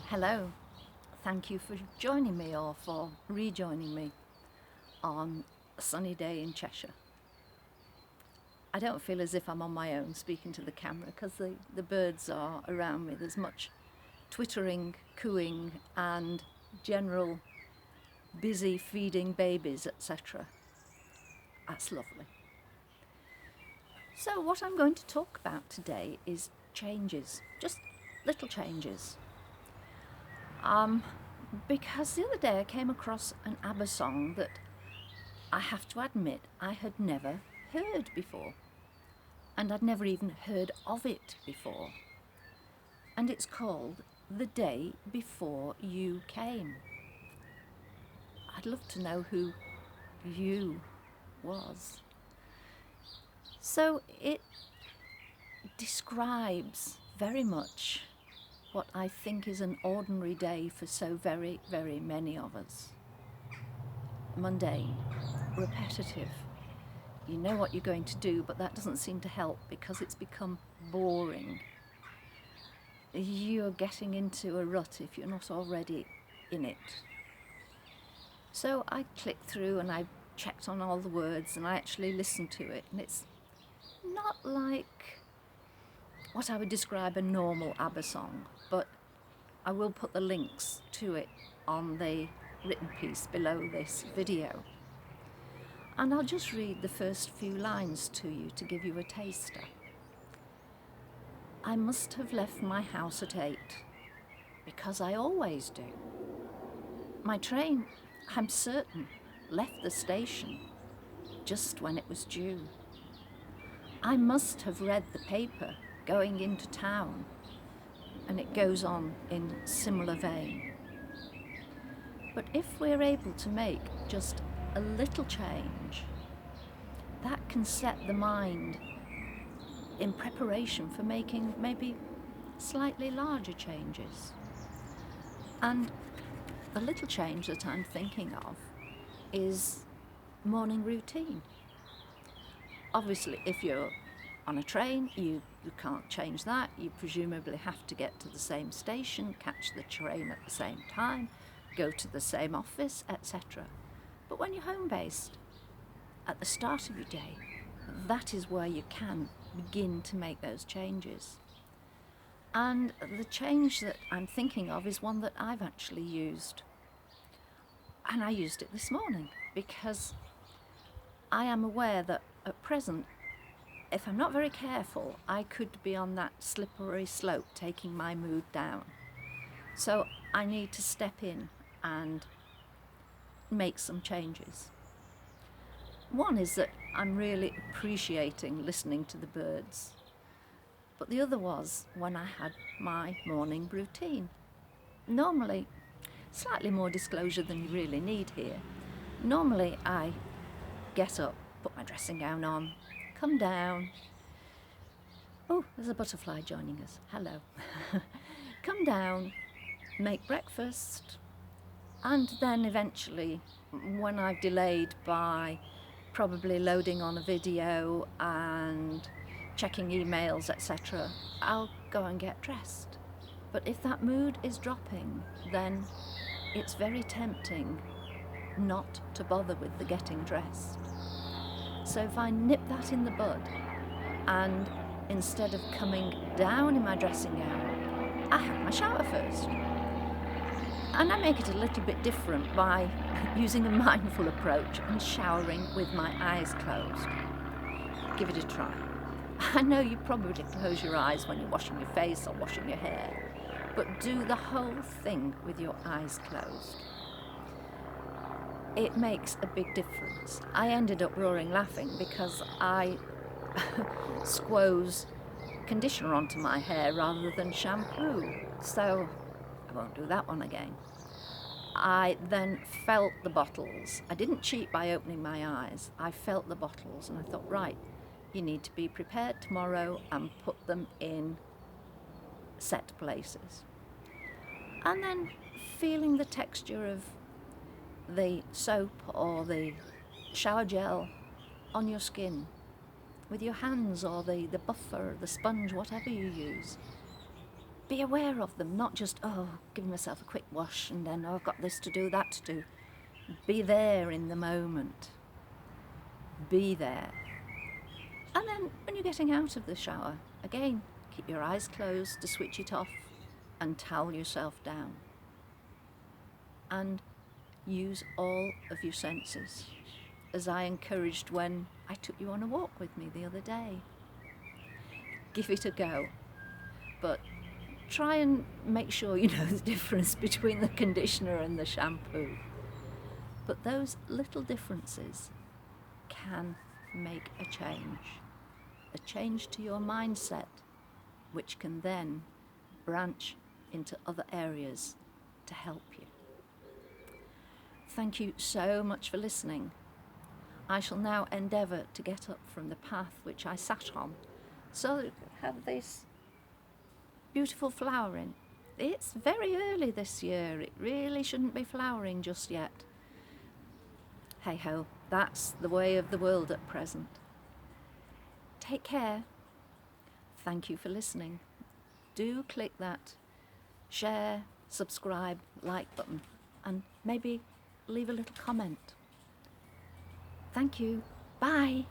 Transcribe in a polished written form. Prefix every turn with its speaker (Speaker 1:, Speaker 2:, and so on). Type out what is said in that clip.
Speaker 1: Hello, thank you for joining me or for rejoining me on a sunny day in Cheshire. I don't feel as if I'm on my own speaking to the camera because the birds are around me. There's much twittering, cooing and general busy feeding babies, etc. That's lovely. So what I'm going to talk about today is changes, just little changes. Because the other day I came across an ABBA song that I have to admit I had never heard before, and I'd never even heard of it before. And it's called The Day Before You Came. I'd love to know who you was. So it describes very much what I think is an ordinary day for so very, very many of us. Mundane, repetitive. You know what you're going to do, but that doesn't seem to help because it's become boring. You're getting into a rut if you're not already in it. So I clicked through and I checked on all the words and I actually listened to it, and it's not like what I would describe a normal ABBA song, but I will put the links to it on the written piece below this video. And I'll just read the first few lines to you to give you a taster. I must have left my house at 8, because I always do. My train, I'm certain, left the station just when it was due. I must have read the paper going into town, and it goes on in similar vein. But if we're able to make just a little change, that can set the mind in preparation for making maybe slightly larger changes. And the little change that I'm thinking of is morning routine. Obviously, if you're on a train, you can't change that. You presumably have to get to the same station, catch the train at the same time, go to the same office, etc. But when you're home-based, at the start of your day, that is where you can begin to make those changes. And the change that I'm thinking of is one that I've actually used. And I used it this morning because I am aware that at present, if I'm not very careful, I could be on that slippery slope taking my mood down. So I need to step in and make some changes. One is that I'm really appreciating listening to the birds. But the other was when I had my morning routine. Normally, slightly more disclosure than you really need here. Normally I get up, put my dressing gown on, come down. Oh, there's a butterfly joining us. Hello. Come down, make breakfast, and then eventually, when I've delayed by probably loading on a video and checking emails, etc., I'll go and get dressed. But if that mood is dropping, then it's very tempting not to bother with the getting dressed. So if I nip that in the bud, and instead of coming down in my dressing gown, I have my shower first. And I make it a little bit different by using a mindful approach and showering with my eyes closed. Give it a try. I know you probably close your eyes when you're washing your face or washing your hair, but do the whole thing with your eyes closed. It makes a big difference. I ended up roaring laughing because I squoze conditioner onto my hair rather than shampoo, so I won't do that one again. I then felt the bottles. I didn't cheat by opening my eyes. I felt the bottles and I thought, right, you need to be prepared tomorrow and put them in set places. And then feeling the texture of the soap or the shower gel on your skin with your hands, or the buffer, the sponge, whatever you use. be aware of them, not just, oh, giving myself a quick wash and then, oh, I've got this to do, that to do. Be there in the moment. Be there. And then when you're getting out of the shower, again, keep your eyes closed to switch it off and towel yourself down. And use all of your senses, as I encouraged when I took you on a walk with me the other day. Give it a go, but try and make sure you know the difference between the conditioner and the shampoo. But those little differences can make a change to your mindset, which can then branch into other areas to help you. Thank you so much for listening. I shall now endeavour to get up from the path which I sat on, so that I have this beautiful flowering. It's very early this year, it really shouldn't be flowering just yet. Hey ho, that's the way of the world at present. Take care. Thank you for listening. Do click that share, subscribe, like button, and maybe leave a little comment. Thank you. Bye.